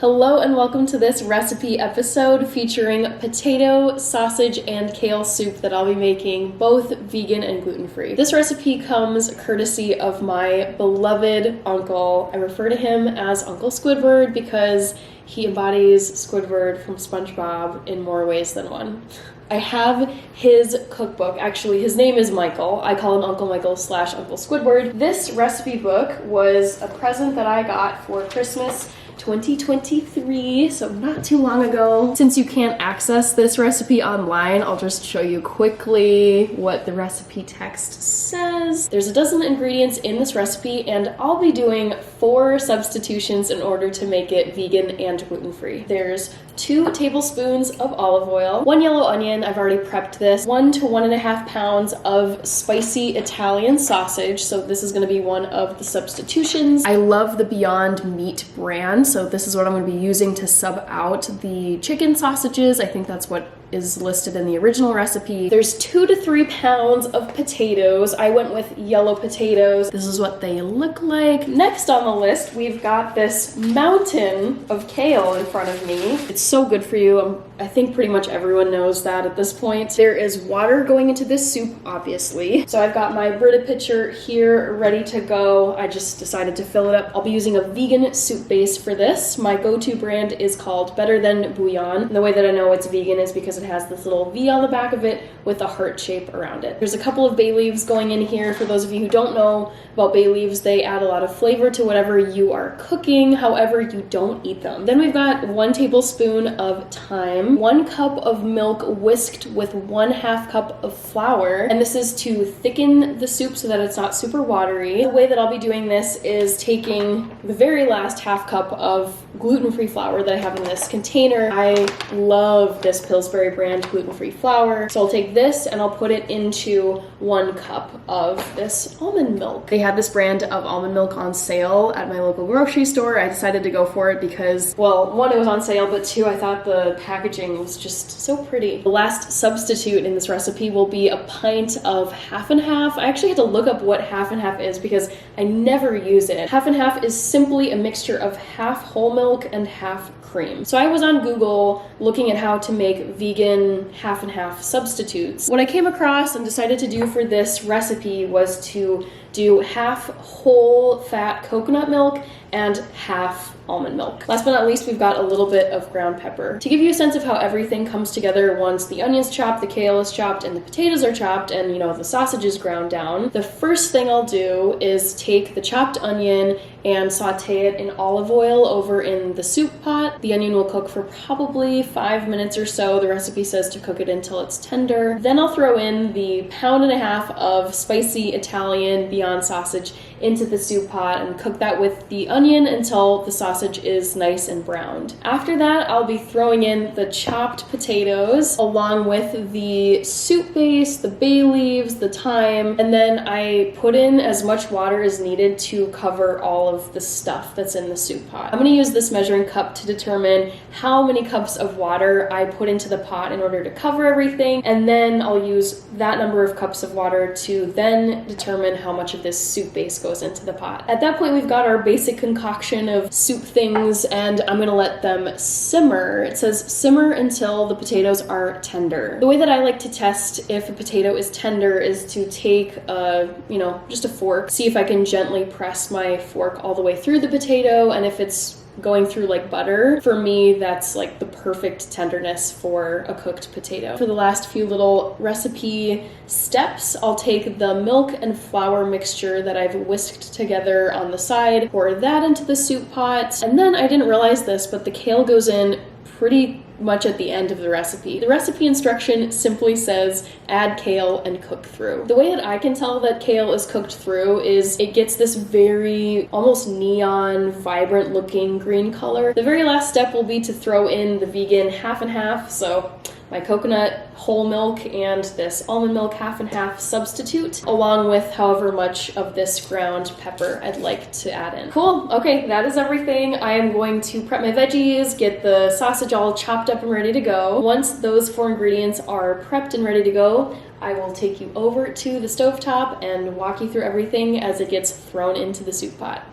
Hello and welcome to this recipe episode featuring potato, sausage, and kale soup that I'll be making, both vegan and gluten-free. This recipe comes courtesy of my beloved uncle. I refer to him as Uncle Squidward because he embodies Squidward from SpongeBob in more ways than one. I have his cookbook. Actually, his name is Michael. I call him Uncle Michael / Uncle Squidward. This recipe book was a present that I got for Christmas 2023, so not too long ago. Since you can't access this recipe online, I'll just show you quickly what the recipe text says. There's a dozen ingredients in this recipe, and I'll be doing 4 substitutions in order to make it vegan and gluten-free. There's 2 tablespoons of olive oil, 1 yellow onion, I've already prepped this, 1 to 1.5 pounds of spicy Italian sausage, so this is gonna be one of the substitutions. I love the Beyond Meat brand, so this is what I'm gonna be using to sub out the chicken sausages. I think that's what is listed in the original recipe. There's 2 to 3 pounds of potatoes. I went with yellow potatoes. This is what they look like. Next on the list, we've got this mountain of kale in front of me. It's so good for you. I think pretty much everyone knows that at this point. There is water going into this soup, obviously. So I've got my Brita pitcher here ready to go. I just decided to fill it up. I'll be using a vegan soup base for this. My go-to brand is called Better Than Bouillon. And the way that I know it's vegan is because it has this little V on the back of it with a heart shape around it. There's a couple of bay leaves going in here. For those of you who don't know about bay leaves, they add a lot of flavor to whatever you are cooking. However, you don't eat them. Then we've got 1 tablespoon of thyme, 1 cup of milk whisked with 1/2 cup of flour, and this is to thicken the soup so that it's not super watery. The way that I'll be doing this is taking the very last 1/2 cup of gluten-free flour that I have in this container. I love this Pillsbury brand gluten-free flour, so I'll take this and I'll put it into 1 cup of this almond milk. They had this brand of almond milk on sale at my local grocery store. I decided to go for it because, well, 1, it was on sale, but 2, I thought the packaging was just so pretty. The last substitute in this recipe will be a pint of half and half. I actually had to look up what half and half is because I never use it. Half and half is simply a mixture of half whole milk and half cream. So I was on Google looking at how to make vegan half and half substitutes. What I came across and decided to do for this recipe was to do half whole fat coconut milk and half almond milk. Last but not least, we've got a little bit of ground pepper. To give you a sense of how everything comes together once the onion's chopped, the kale is chopped, and the potatoes are chopped, and the sausage is ground down, the first thing I'll do is take the chopped onion and saute it in olive oil over in the soup pot. The onion will cook for probably 5 minutes or so. The recipe says to cook it until it's tender. Then I'll throw in the 1.5 pounds of spicy Italian Beyond sausage into the soup pot and cook that with the onion until the sausage is nice and browned. After that, I'll be throwing in the chopped potatoes along with the soup base, the bay leaves, the thyme, and then I put in as much water as needed to cover all of the stuff that's in the soup pot. I'm gonna use this measuring cup to determine how many cups of water I put into the pot in order to cover everything, and then I'll use that number of cups of water to then determine how much of this soup base goes into the pot. At that point, we've got our basic concoction of soup things, and I'm gonna let them simmer. It says simmer until the potatoes are tender. The way that I like to test if a potato is tender is to take just a fork, see if I can gently press my fork all the way through the potato, and if it's going through like butter, for me that's like the perfect tenderness for a cooked potato. For the last few little recipe steps, I'll take the milk and flour mixture that I've whisked together on the side, pour that into the soup pot, and then I didn't realize this, but the kale goes in pretty much at the end of the recipe. The recipe instruction simply says add kale and cook through. The way that I can tell that kale is cooked through is it gets this very almost neon, vibrant looking green color. The very last step will be to throw in the vegan half and half, so my coconut whole milk and this almond milk half and half substitute, along with however much of this ground pepper I'd like to add in. Cool, okay, that is everything. I am going to prep my veggies, get the sausage all chopped up and ready to go. Once those 4 ingredients are prepped and ready to go, I will take you over to the stovetop and walk you through everything as it gets thrown into the soup pot.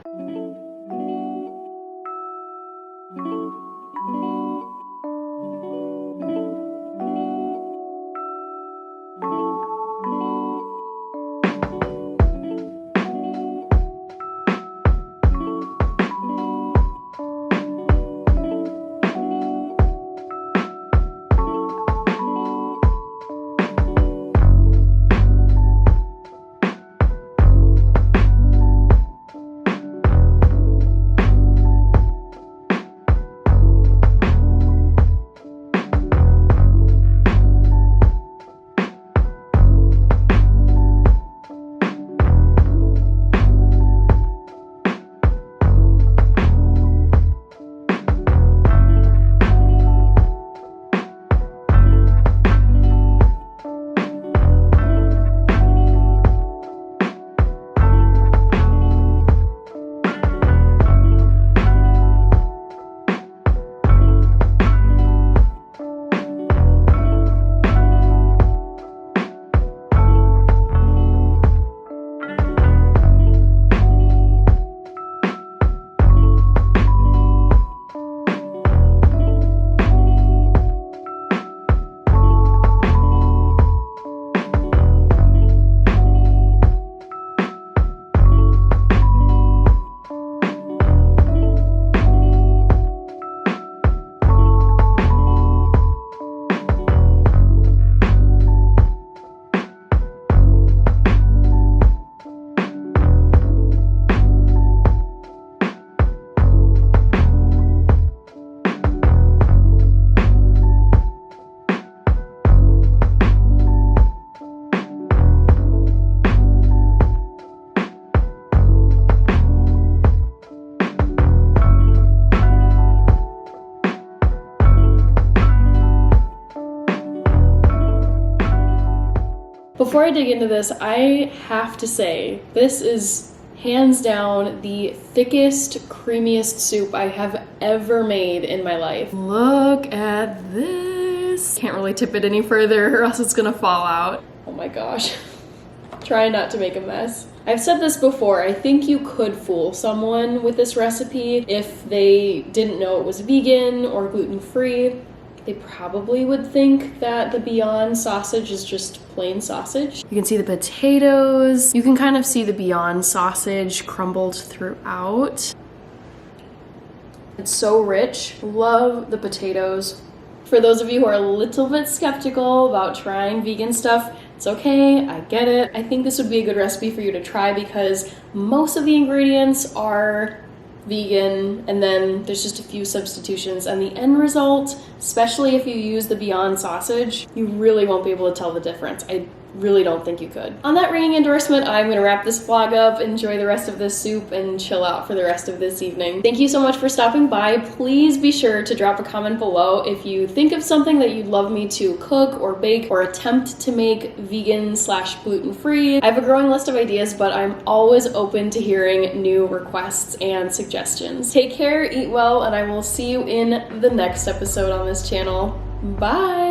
Before I dig into this, I have to say, this is hands down the thickest, creamiest soup I have ever made in my life. Look at this. Can't really tip it any further or else it's gonna fall out. Oh my gosh. Try not to make a mess. I've said this before, I think you could fool someone with this recipe if they didn't know it was vegan or gluten-free. They probably would think that the Beyond sausage is just plain sausage. You can see the potatoes. You can kind of see the Beyond sausage crumbled throughout. It's so rich. Love the potatoes. For those of you who are a little bit skeptical about trying vegan stuff, it's okay, I get it. I think this would be a good recipe for you to try because most of the ingredients are vegan, and then there's just a few substitutions, and the end result, especially if you use the Beyond sausage, you really won't be able to tell the difference. I really don't think you could. On that ringing endorsement, I'm gonna wrap this vlog up, enjoy the rest of this soup, and chill out for the rest of this evening. Thank you so much for stopping by. Please be sure to drop a comment below if you think of something that you'd love me to cook or bake or attempt to make vegan/gluten-free. I have a growing list of ideas, but I'm always open to hearing new requests and suggestions. Take care, eat well, and I will see you in the next episode on this channel. Bye!